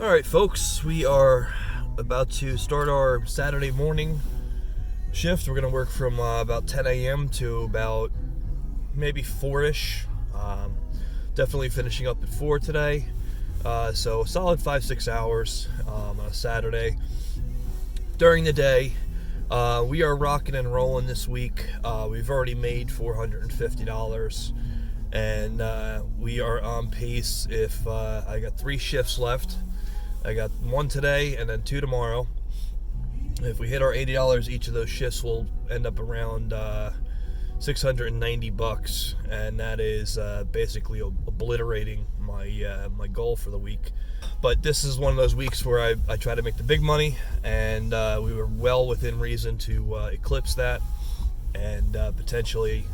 All right, folks, we are about to start our Saturday morning shift. We're going to work from about 10 a.m. to about maybe 4-ish. Definitely finishing up at 4 today. So a solid 5-6 hours on a Saturday. During the day, we are rocking and rolling this week. We've already made $450, and we are on pace. If I got 3 shifts left, I got 1 today and then 2 tomorrow. If we hit our $80 each of those shifts, we'll end up around $690, and that is basically obliterating my goal for the week. But this is one of those weeks where I try to make the big money, and we were well within reason to eclipse that, and potentially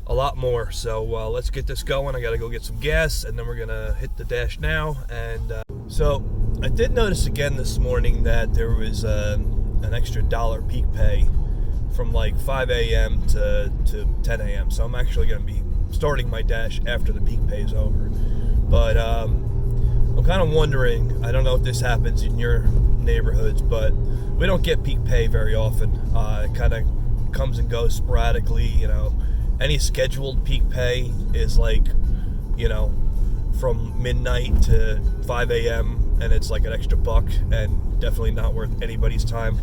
a lot more. So let's get this going. I gotta go get some gas, and then we're gonna hit the dash now. And so I did notice again this morning that there was an extra $1 peak pay from like 5 a.m. to 10 a.m. So I'm actually going to be starting my dash after the peak pay is over. But I'm kind of wondering, I don't know if this happens in your neighborhoods, but we don't get peak pay very often. It kind of comes and goes sporadically. Any scheduled peak pay is like, from midnight to 5 a.m. and it's like an extra $1 and definitely not worth anybody's time.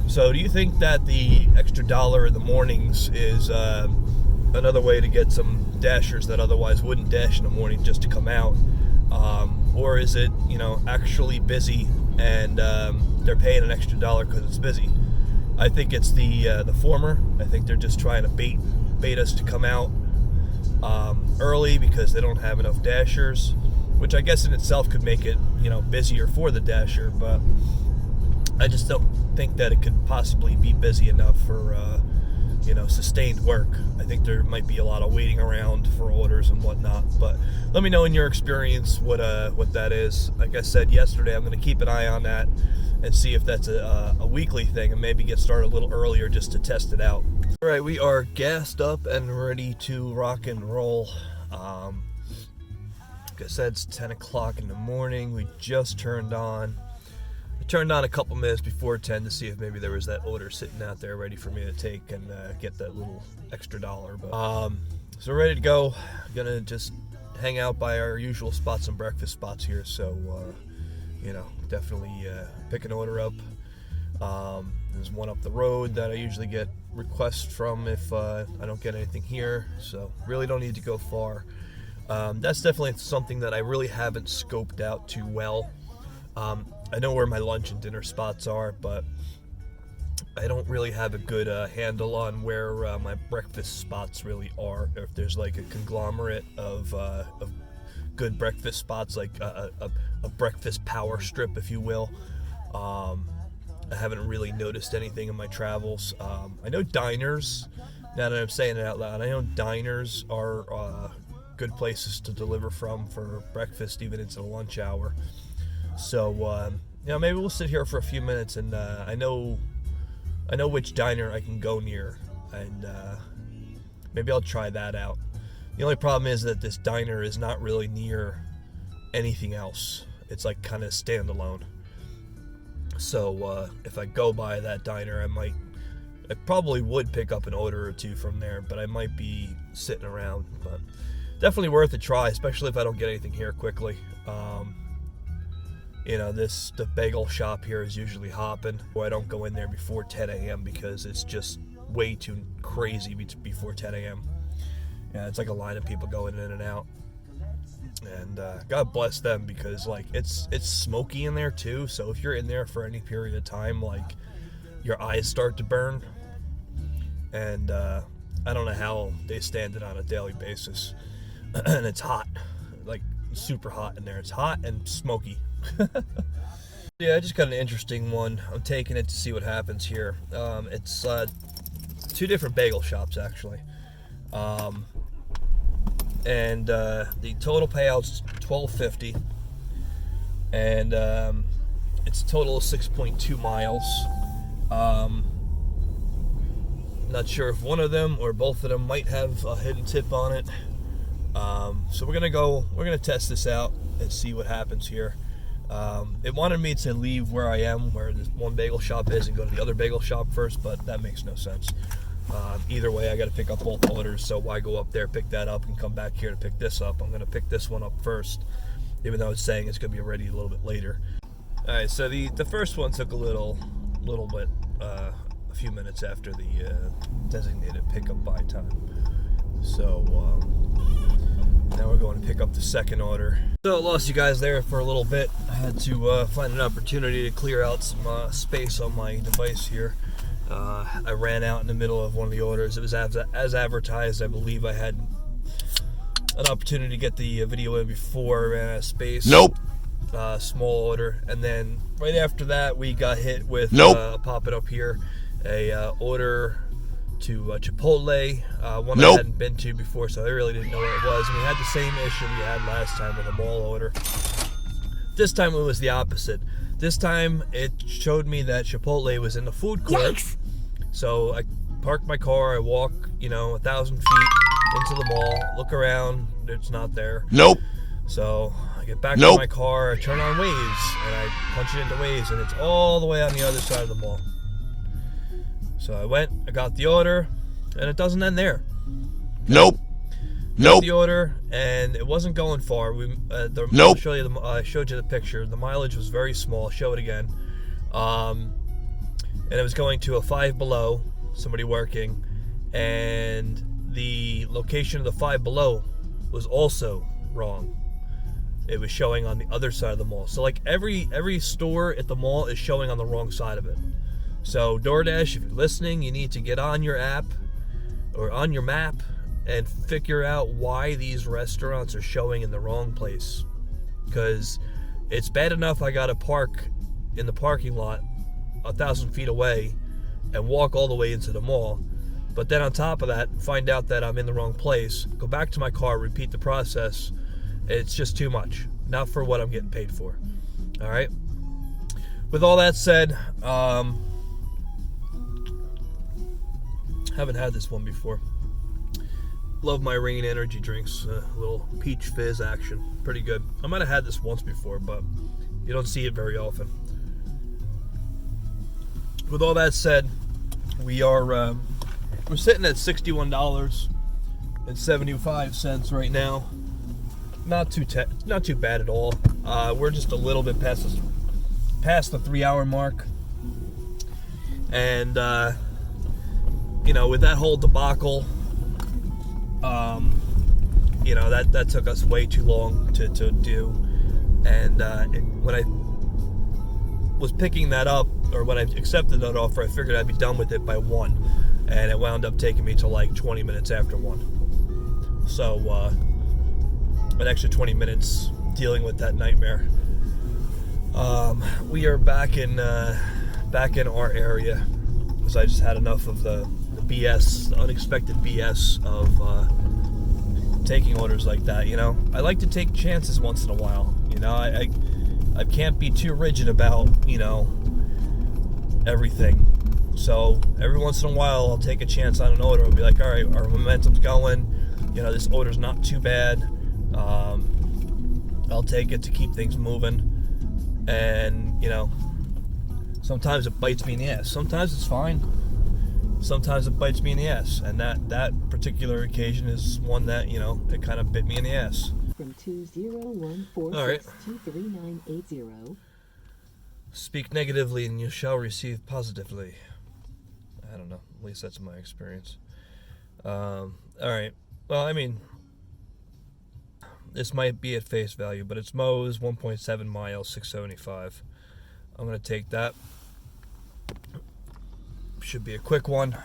So do you think that the extra $1 in the mornings is another way to get some dashers that otherwise wouldn't dash in the morning just to come out? Or is it, actually busy and they're paying an extra $1 because it's busy? I think it's the former. I think they're just trying to bait us to come out early because they don't have enough dashers, which I guess in itself could make it, busier for the dasher, but I just don't think that it could possibly be busy enough for, sustained work. I think there might be a lot of waiting around for orders and whatnot, but let me know in your experience what that is. Like I said yesterday, I'm going to keep an eye on that and see if that's a weekly thing and maybe get started a little earlier just to test it out. All right, we are gassed up and ready to rock and roll. Like I said, it's 10 o'clock in the morning. We just turned on. I turned on a couple minutes before 10 to see if maybe there was that order sitting out there ready for me to take and get that little extra $1. But so we're ready to go. Gonna just hang out by our usual spots and breakfast spots here. So definitely pick an order up. There's one up the road that I usually get requests from if I don't get anything here. So really don't need to go far. That's definitely something that I really haven't scoped out too well. I know where my lunch and dinner spots are, but I don't really have a good handle on where my breakfast spots really are. If there's like a conglomerate of good breakfast spots, like a breakfast power strip, if you will. I haven't really noticed anything in my travels. I know diners, now that I'm saying it out loud, I know diners are good places to deliver from for breakfast, even into the lunch hour. So, maybe we'll sit here for a few minutes, and I know which diner I can go near, and maybe I'll try that out. The only problem is that this diner is not really near anything else. It's like kind of standalone. So if I go by that diner, I probably would pick up an order or two from there, but I might be sitting around. But definitely worth a try, especially if I don't get anything here quickly. The bagel shop here is usually hopping. I don't go in there before 10 a.m. because it's just way too crazy before 10 a.m. Yeah, it's like a line of people going in and out. And God bless them, because it's smoky in there too. So if you're in there for any period of time, your eyes start to burn. And I don't know how they stand it on a daily basis. And it's hot, like super hot in there. It's hot and smoky. Yeah, I just got an interesting one. I'm taking it to see what happens here. It's 2 different bagel shops actually. And the total payout's $12.50, and it's a total of 6.2 miles. Not sure if one of them or both of them might have a hidden tip on it. So we're gonna test this out and see what happens here. It wanted me to leave where I am, where this one bagel shop is, and go to the other bagel shop first, but that makes no sense. Either way, I got to pick up both orders, so why go up there, pick that up, and come back here to pick this up? I'm going to pick this one up first, even though it's saying it's going to be ready a little bit later. All right, so the first one took a little bit, a few minutes after the designated pickup by time. So now we're going to pick up the second order. So I lost you guys there for a little bit. I had to find an opportunity to clear out some space on my device here. I ran out in the middle of one of the orders. It was as advertised. I believe I had an opportunity to get the video in before I ran out of space. Nope. Small order, and then right after that we got hit with pop it up here, a order to Chipotle, one I hadn't been to before, so I really didn't know where it was. And we had the same issue we had last time with a mall order. This time it was the opposite. This time it showed me that Chipotle was in the food court. Yikes. So I parked my car, I walk 1,000 feet into the mall, look around, it's not there. Nope. So I get back to my car, I turn on Waze, and I punch it into Waze, and it's all the way on the other side of the mall. So I went, I got the order, and it doesn't end there. Nope. Got the order, and it wasn't going far. I showed you the picture. The mileage was very small. Show it again. And it was going to a Five Below, somebody working, and the location of the Five Below was also wrong. It was showing on the other side of the mall. So like every store at the mall is showing on the wrong side of it. So DoorDash, if you're listening, you need to get on your app or on your map and figure out why these restaurants are showing in the wrong place. Because it's bad enough I gotta park in the parking lot 1,000 feet away and walk all the way into the mall. But then on top of that, find out that I'm in the wrong place, go back to my car, repeat the process. It's just too much. Not for what I'm getting paid for. All right. With all that said, haven't had this one before. Love my Rain energy drinks. Little peach fizz action. Pretty good. I might have had this once before, but you don't see it very often. With all that said, we're sitting at $61.75 right now. Not too bad at all. We're just a little bit past the 3 hour mark, and with that whole debacle, that took us way too long to do. And when I was picking that up, or when I accepted that offer, I figured I'd be done with it by 1, and it wound up taking me to like 20 minutes after 1. So an extra 20 minutes dealing with that nightmare. We are back in our area because I just had enough of the BS, the unexpected BS of taking orders like that. I like to take chances once in a while. I can't be too rigid about everything. So every once in a while I'll take a chance on an order. I'll be like, all right, our momentum's going. This order's not too bad. I'll take it to keep things moving. And sometimes it bites me in the ass. Sometimes it's fine. Sometimes it bites me in the ass, and that particular occasion is one that it kind of bit me in the ass. From 20146233980. Speak negatively and you shall receive positively. I don't know. At least that's my experience. All right. Well, this might be at face value, but it's Moe's, 1.7 miles, 675. I'm going to take that. Should be a quick one.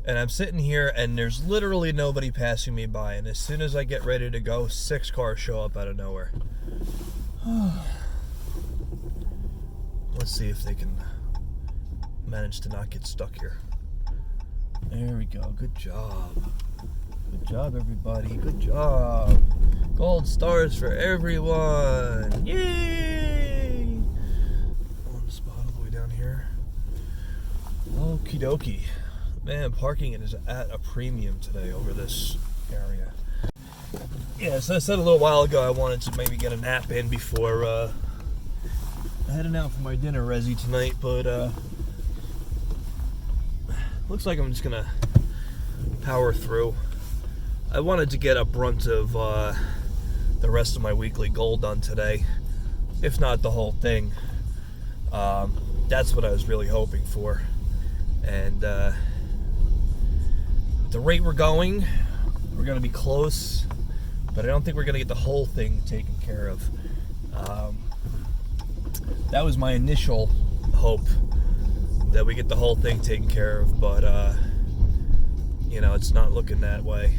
And I'm sitting here, and there's literally nobody passing me by. And as soon as I get ready to go, 6 cars show up out of nowhere. Let's see if they can manage to not get stuck here. There we go. Good job. Good job, everybody. Good job. Gold stars for everyone. Yay! On the spot all the way down here. Okie dokie. Man, parking is at a premium today over this area. Yeah, so I said a little while ago I wanted to maybe get a nap in before heading out for my dinner resi tonight, but looks like I'm just gonna power through. I wanted to get a brunt of the rest of my weekly goal done today, if not the whole thing. That's what I was really hoping for. And the rate we're going, we're gonna be close, but I don't think we're gonna get the whole thing taken care of. That was my initial hope, that we get the whole thing taken care of, but you know, it's not looking that way.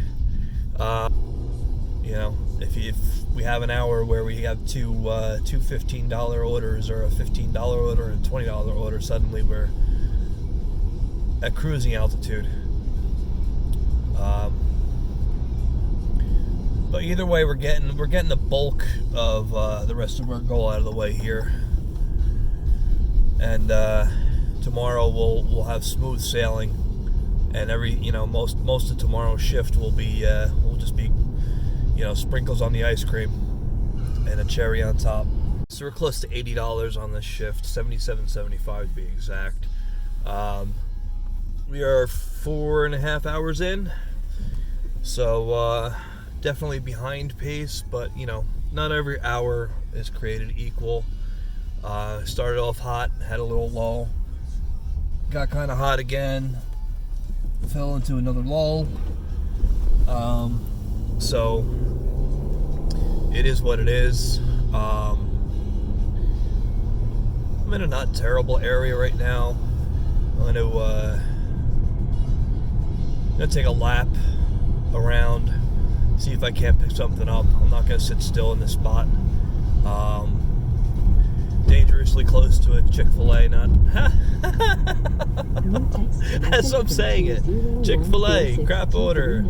You know, if we have an hour where we have two $15 orders, or a $15 order and a $20 order, suddenly we're at cruising altitude. But either way, we're getting the bulk of the rest of our goal out of the way here, and tomorrow we'll have smooth sailing, and most of tomorrow's shift will just be sprinkles on the ice cream and a cherry on top. So we're close to $80 on this shift, $77.75 to be exact. We are 4.5 hours in, so definitely behind pace, but not every hour is created equal. Started off hot, had a little lull, got kind of hot again, fell into another lull. So it is what it is. I'm in a not terrible area right now. I'm gonna take a lap around, see if I can't pick something up. I'm not gonna sit still in this spot. Dangerously close to a Chick-fil-A, not as I'm saying it. Chick-fil-A, crap order.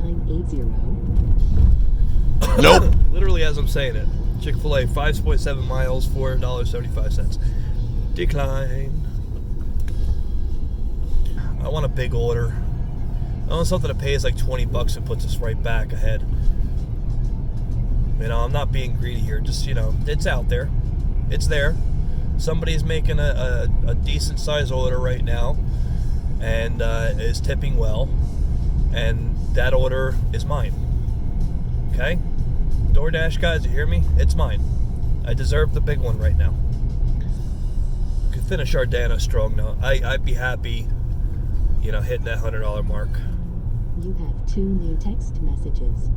Nope. Literally as I'm saying it. Chick-fil-A, 5.7 miles, $4.75. Decline. I want a big order. I want something that pays like $20 and puts us right back ahead. I'm not being greedy here. Just, it's out there. It's there. Somebody's making a decent size order right now and is tipping well, and that order is mine. Okay? DoorDash guys, you hear me? It's mine. I deserve the big one right now. We could finish our day on a strong note. I'd be happy, hitting that $100 mark. You have 2 new text messages.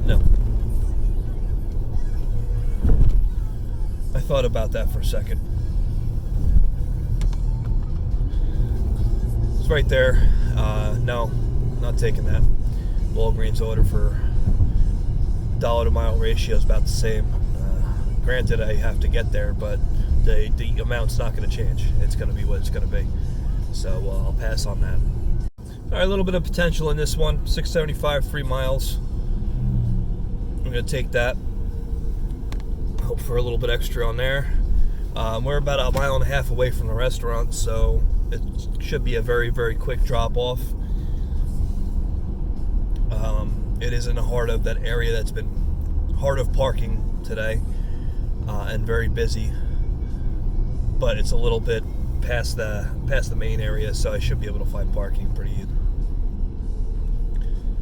No. I thought about that for a second. It's right there. No, not taking that. Walgreens order for dollar to mile ratio is about the same. Granted, I have to get there, but the amount's not going to change. It's going to be what it's going to be. So I'll pass on that. All right, a little bit of potential in this one. $6.75, 3 miles. I'm going to take that. Hope for a little bit extra on there. We're about 1.5 miles away from the restaurant, so it should be a very, very quick drop off. It is in the heart of that area that's been hard of parking today, and very busy, but it's a little bit past the main area, so I should be able to find parking pretty easy.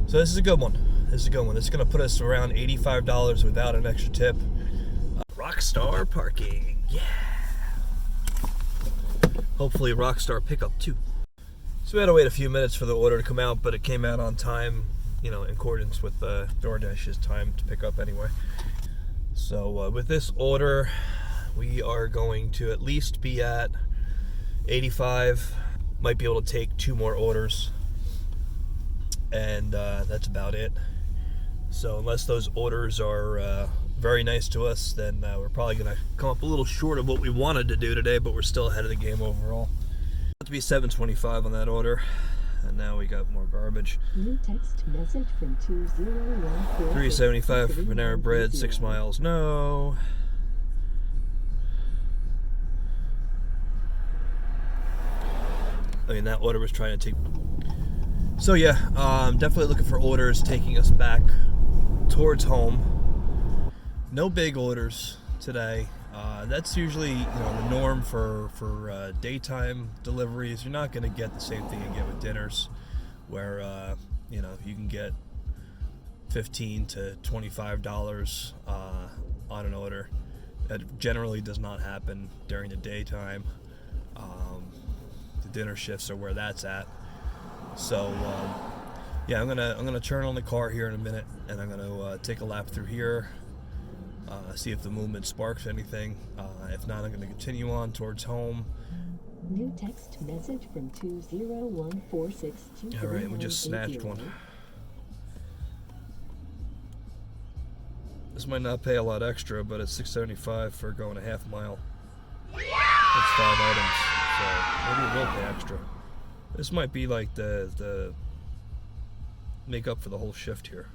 So this is a good one. This is going to put us around $85 without an extra tip. Rockstar parking, yeah. Hopefully Rockstar pickup too. So we had to wait a few minutes for the order to come out, but it came out on time, in accordance with DoorDash's time to pick up anyway. So with this order, we are going to at least be at 85. Might be able to take 2 more orders, and that's about it. So unless those orders are very nice to us, then we're probably going to come up a little short of what we wanted to do today, but we're still ahead of the game overall. It to be $7.25 on that order, and now we got more garbage. New text message from 20146. $3.75 for Panera Bread, 6 miles. No. I mean, that order was trying to take. So yeah, definitely looking for orders taking us back towards home. No big orders today. That's usually the norm for daytime deliveries. You're not going to get the same thing you get with dinners, where you can get $15 to $25 on an order. That generally does not happen during the daytime. The dinner shifts are where that's at. So yeah, I'm gonna turn on the car here in a minute, and I'm gonna take a lap through here, see if the movement sparks anything. If not, I'm gonna continue on towards home. New text message from 2014623. All right, we just snatched one. This might not pay a lot extra, but it's $6.75 for going a half mile. It's 5 items, so maybe it will pay extra. This might be like the make up for the whole shift here.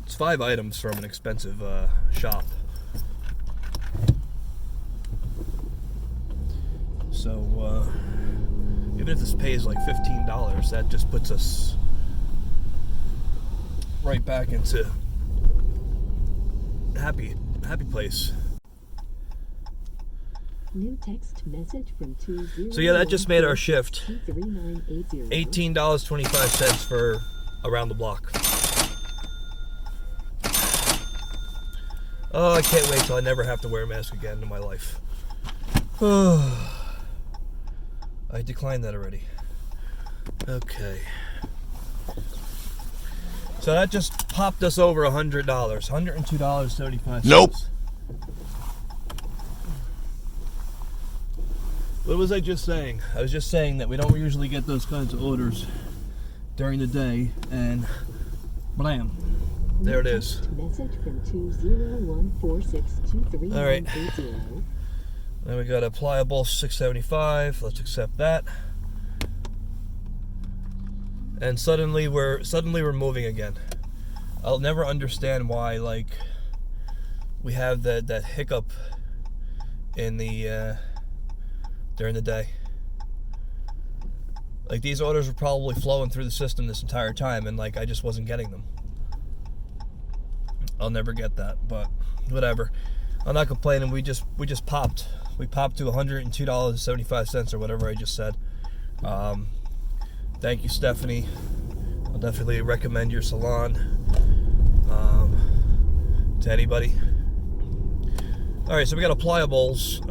It's 5 items from an expensive shop. So even if this pays like $15, that just puts us right back into happy place. New text message from 20. So yeah, that just made our shift 23980. $18.25 for around the block. Oh, I can't wait till I never have to wear a mask again in my life. I declined that already. Okay. So that just popped us over $100. $102.75. Nope. What was I just saying? I was just saying that we don't usually get those kinds of orders during the day, and blam, there it is. Message from 2014623. All right. Then we got a pliable $6.75. Let's accept that. And suddenly we're moving again. I'll never understand why we have that hiccup in the during the day. Like, these orders were probably flowing through the system this entire time, and I just wasn't getting them. I'll never get that, but whatever. I'm not complaining. We just popped. We popped to $102.75 or whatever I just said. Thank you, Stephanie. I'll definitely recommend your salon to anybody. All right, so we got a pliables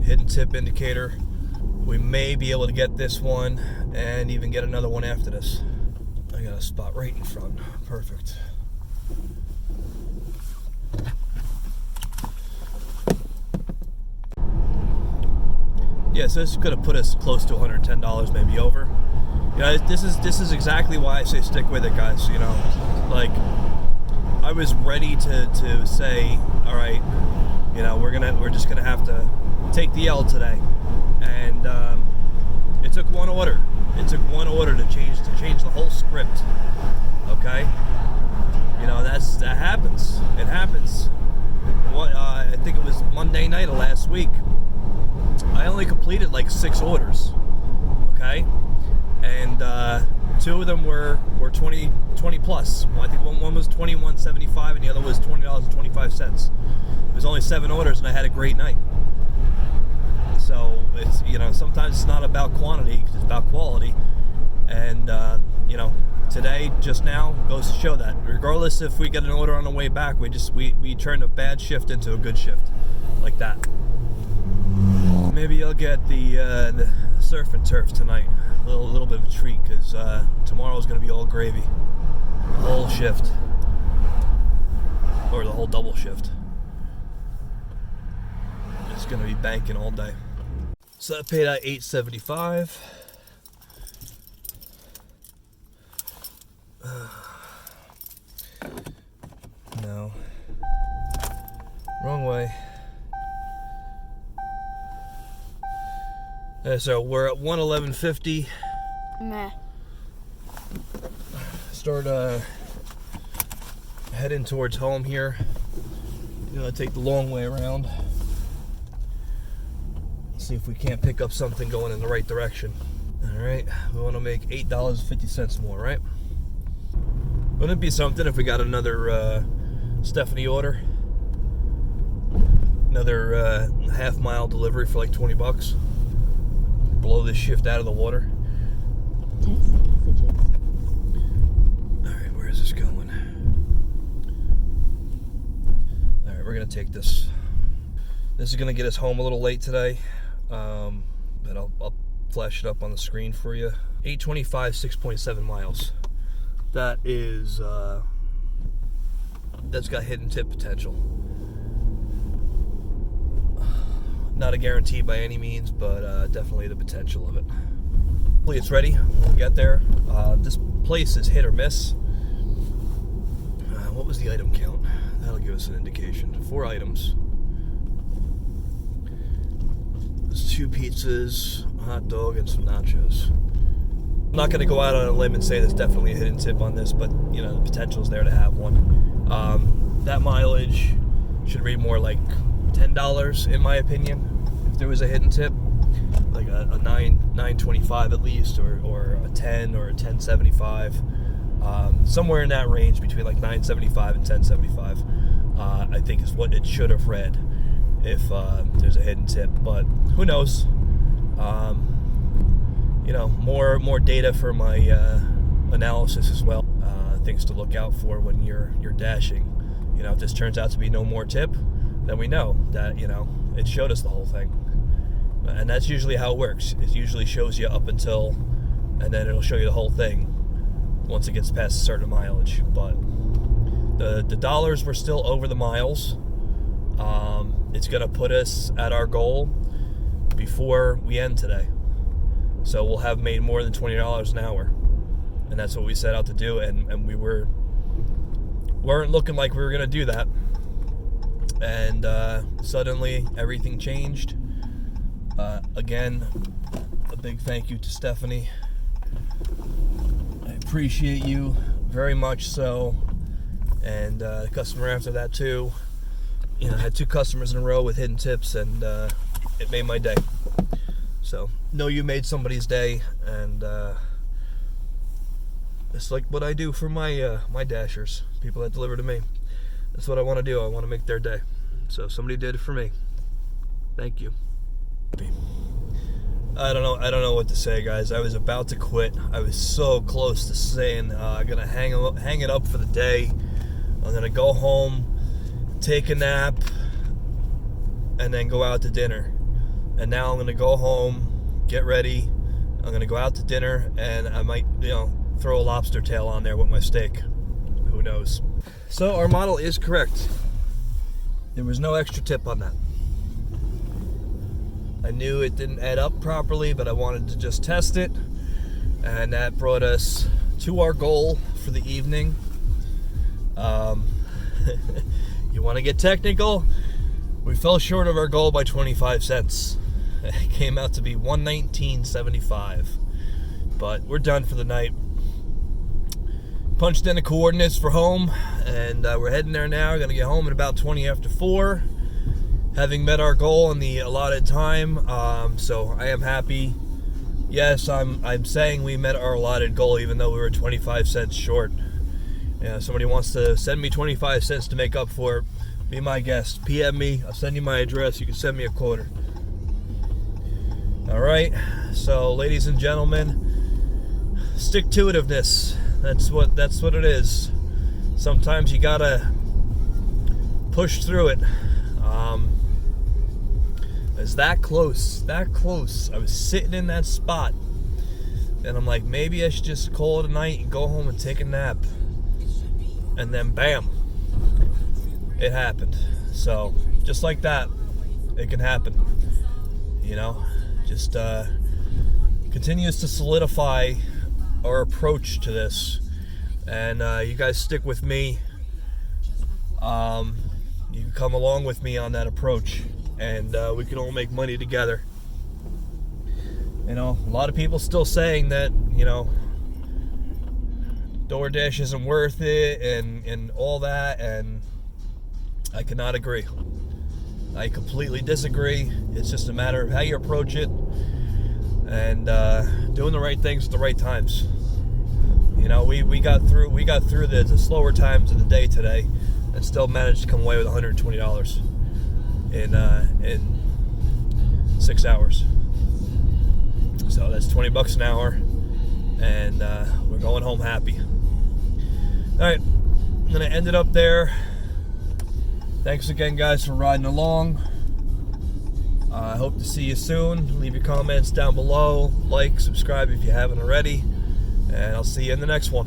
hidden tip indicator. We may be able to get this one and even get another one after this. I got a spot right in front. Perfect. Yeah, so this could have put us close to $110, maybe over. This is exactly why I say stick with it, guys. I was ready to say, all right, we're just gonna have to take the L today, and it took one order. It took one order to change the whole script. Okay, that happens. It happens. I think it was Monday night of last week. I only completed 6 orders. Okay, and 2 of them were 20 plus. Well, I think one was $21.75 and the other was $20.25. It was only 7 orders, and I had a great night. So it's sometimes it's not about quantity, it's about quality. And today, just now, goes to show that regardless if we get an order on the way back, we turned a bad shift into a good shift, like that. Maybe I'll get the surf and turf tonight. A little bit of a treat, because tomorrow's going to be all gravy. The whole shift. Or the whole double shift. It's going to be banking all day. So that paid out $8.75. No. Wrong way. So we're at 111.50. Meh. Start heading towards home here. Take the long way around. see if we can't pick up something going in the right direction. All right, we want to make $8.50 more, right? Wouldn't it be something if we got another Stephanie order? Another half-mile delivery for like $20. Blow this shift out of the water. Text messages. All right, where is this going? All right, we're gonna take this. This is gonna get us home a little late today, but I'll flash it up on the screen for you. 825, 6.7 miles. That is, that's got hidden tip potential. Not a guarantee by any means, but definitely the potential of it. Hopefully it's ready when we get there. This place is hit or miss. What was the item count? That'll give us an indication. 4 items. There's 2 pizzas, a hot dog, and some nachos. I'm not going to go out on a limb and say there's definitely a hidden tip on this, but you know, the potential is there to have one. That mileage should read more like $10 in my opinion. If there was a hidden tip, like a $9.25 at least, or a 10 or a 10.75, somewhere in that range between like $9.75 and $10.75, I think is what it should have read if there's a hidden tip. But who knows? You know, more data for my analysis as well. Things to look out for when you're dashing. You know, if this turns out to be no more tip, then we know that, you know, it showed us the whole thing. And that's usually how it works. It usually shows you up until, and then it'll show you the whole thing once it gets past a certain mileage. But the dollars were still over the miles. It's gonna put us at our goal before we end today. So we'll have made more than $20 an hour. And that's what we set out to do, and we weren't looking like we were gonna do that. And suddenly everything changed. Again, a big thank you to Stephanie. I appreciate you very much so, and the customer after that too. You know, I had 2 customers in a row with hidden tips, and it made my day. So know you made somebody's day, and it's like what I do for my my dashers, people that deliver to me. That's what I want to do. I want to make their day. So somebody did it for me. Thank you. I don't know what to say, guys. I was about to quit. I was so close to saying I'm gonna hang it up for the day. I'm gonna go home, take a nap, and then go out to dinner. And now I'm gonna go home, get ready. I'm gonna go out to dinner, and I might, you know, throw a lobster tail on there with my steak. Who knows? So our model is correct. There was no extra tip on that. I knew it didn't add up properly, but I wanted to just test it, and that brought us to our goal for the evening. You want to get technical? We fell short of our goal by 25 cents. It came out to be $119.75, but we're done for the night. Punched in the coordinates for home, and we're heading there now. We're going to get home at about 20 after 4, having met our goal in the allotted time. So I am happy. Yes, I'm saying we met our allotted goal, even though we were 25 cents short. Yeah, somebody wants to send me 25 cents to make up for it, be my guest. PM me. I'll send you my address. You can send me a quarter. All right. So, ladies and gentlemen, stick-to-itiveness. That's what it is. Sometimes you gotta push through it. It's that close. I was sitting in that spot, and I'm like, maybe I should just call it a night and go home and take a nap. And then, bam, it happened. So, just like that, it can happen. You know, just continues to solidify our approach to this, and you guys stick with me. You can come along with me on that approach, and we can all make money together. You know, a lot of people still saying that, you know, DoorDash isn't worth it and all that, and I cannot agree. I completely disagree. It's just a matter of how you approach it and doing the right things at the right times. You know, we got through the slower times of the day today and still managed to come away with $120 in 6 hours. So that's $20 an hour, and we're going home happy. All right, I'm gonna end it up there. Thanks again, guys, for riding along. I hope to see you soon. Leave your comments down below. Like, subscribe if you haven't already. And I'll see you in the next one.